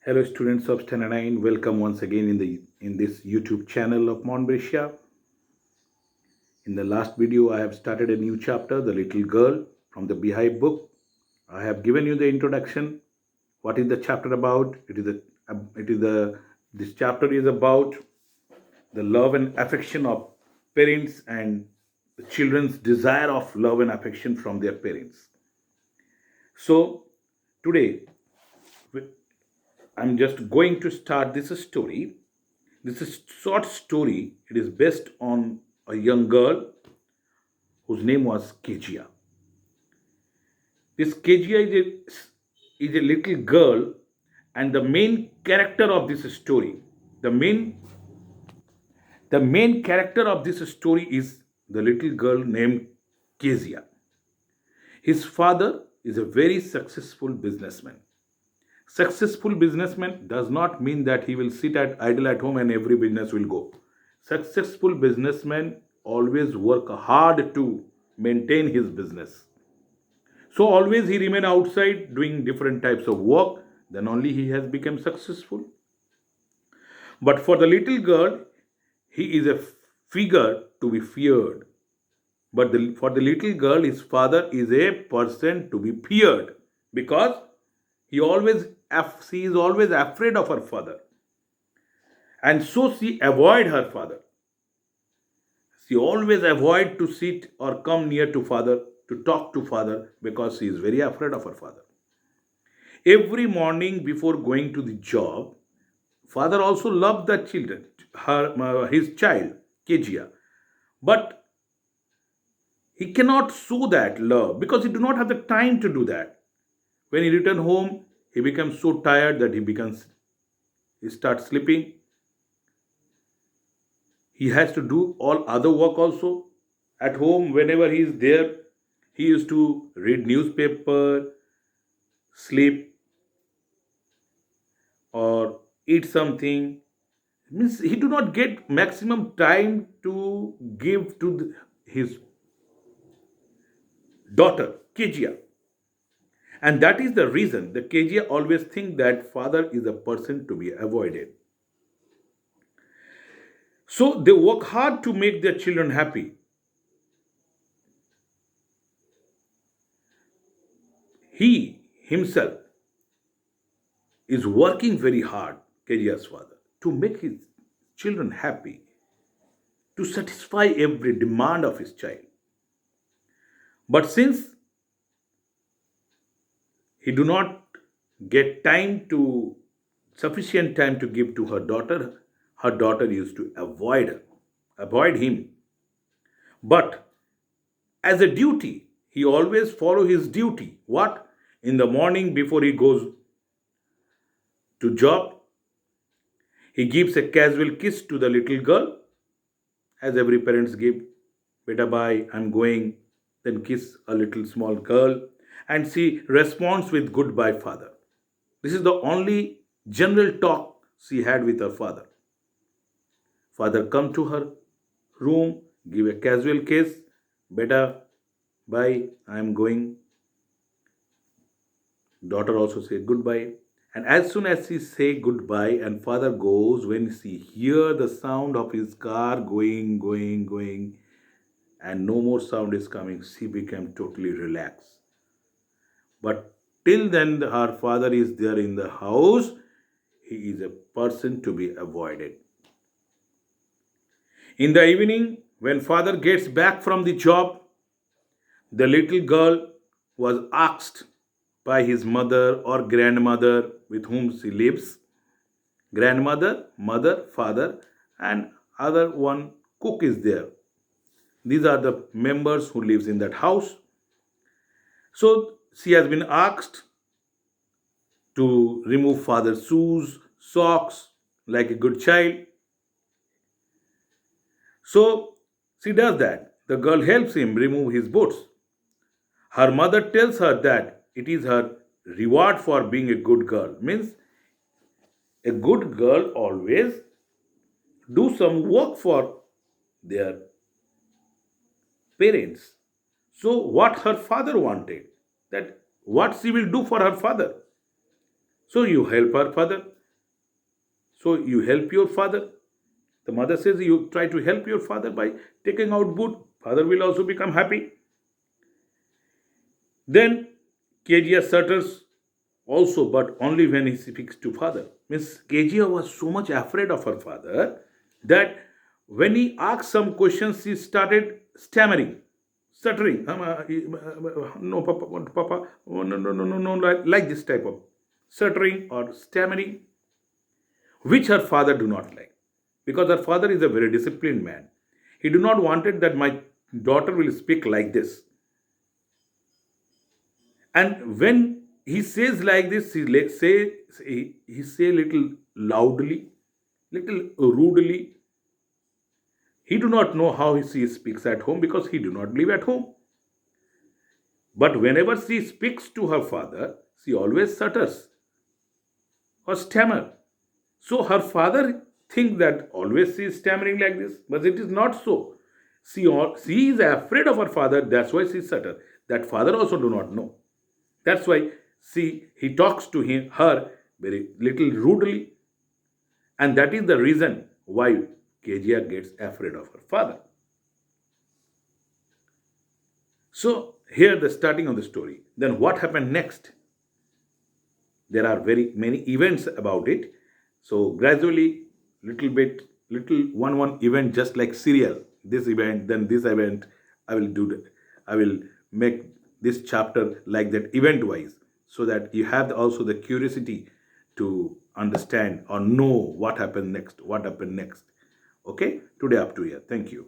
Hello, students of Standard 9. Welcome once again in this YouTube channel of Mount Brescia. In the last video, I have started a new chapter, The Little Girl, from the Beehive book. I have given you the introduction. What is the chapter about? This chapter is about the love and affection of parents and the children's desire of love and affection from their parents. So today, I'm just going to start this story. This is short story. It is based on a young girl whose name was Kejia. This Kejia is a little girl, and the main character of this story, the main the main character of this story is the little girl named Kezia. His father is a very successful businessman. Successful businessman does not mean that he will sit at idle at home and every business will go. Successful businessmen always work hard to maintain his business. So always he remain outside doing different types of work, then only he has become successful. But for the little girl, he is a figure to be feared. But for the little girl, his father is a person to be feared because he always she is always afraid of her father, and so she avoid her father. She always avoid to sit or come near to father to talk to father because she is very afraid of her father. Every morning before going to the job, father also loved the children, his child, Kejia. But he cannot show that love because he do not have the time to do that. When he return home, he becomes so tired that he starts sleeping. He has to do all other work also. At home, whenever he is there, he used to read newspaper, sleep, or eat something. Means he do not get maximum time to give to his daughter Kejia. And that is the reason the Kejia always think that father is a person to be avoided. So they work hard to make their children happy. He himself is working very hard, Kejia's father, to make his children happy, to satisfy every demand of his child. But since he do not get time to sufficient time to give to her daughter used to avoid him. But as a duty, he always follow his duty. What? In the morning before he goes to job, he gives a casual kiss to the little girl, as every parents give. Beta bye, I'm going. Then kiss a little small girl, and she responds with goodbye, father. This is the only general talk she had with her father. Father come to her room, give a casual kiss. Beta bye, I'm going. Daughter also say goodbye. And as soon as she say goodbye and father goes, when she hear the sound of his car going, and no more sound is coming, she became totally relaxed. But till then, her father is there in the house. He is a person to be avoided. In the evening, when father gets back from the job, the little girl was asked by his mother or grandmother with whom she lives. Grandmother, mother, father, and other one cook is there. These are the members who lives in that house. So she has been asked to remove father's shoes, socks, like a good child. So she does that. The girl helps him remove his boots. Her mother tells her that it is her reward for being a good girl. Means a good girl always do some work for their parents. So what her father wanted, that what she will do for her father. So you help her father. So you help your father. The mother says you try to help your father by taking out wood. Father will also become happy. Then Kejia stutters also, but only when he speaks to father. Means Kejia was so much afraid of her father that when he asked some questions, she started stammering, stuttering. No, Papa, oh, no, no, no, no, no, like this type of stuttering or stammering, which her father do not like, because her father is a very disciplined man. He do not wanted that my daughter will speak like this. And when he says like this, he say little loudly, little rudely. He do not know how she speaks at home because he do not live at home. But whenever she speaks to her father, she always stutters or stammer. So her father think that always she is stammering like this, but it is not so. She is afraid of her father. That's why she stutters. That father also do not know. That's why he talks to her very little rudely, and that is the reason why Kejia gets afraid of her father. So here the starting of the story. Then what happened next? There are very many events about it. So gradually, little bit, little one event, just like serial. This event, then this event. I will do that. I will make this chapter like that event wise, so that you have also the curiosity to understand or know what happened next. What happened next? Okay. Today up to here. Thank you.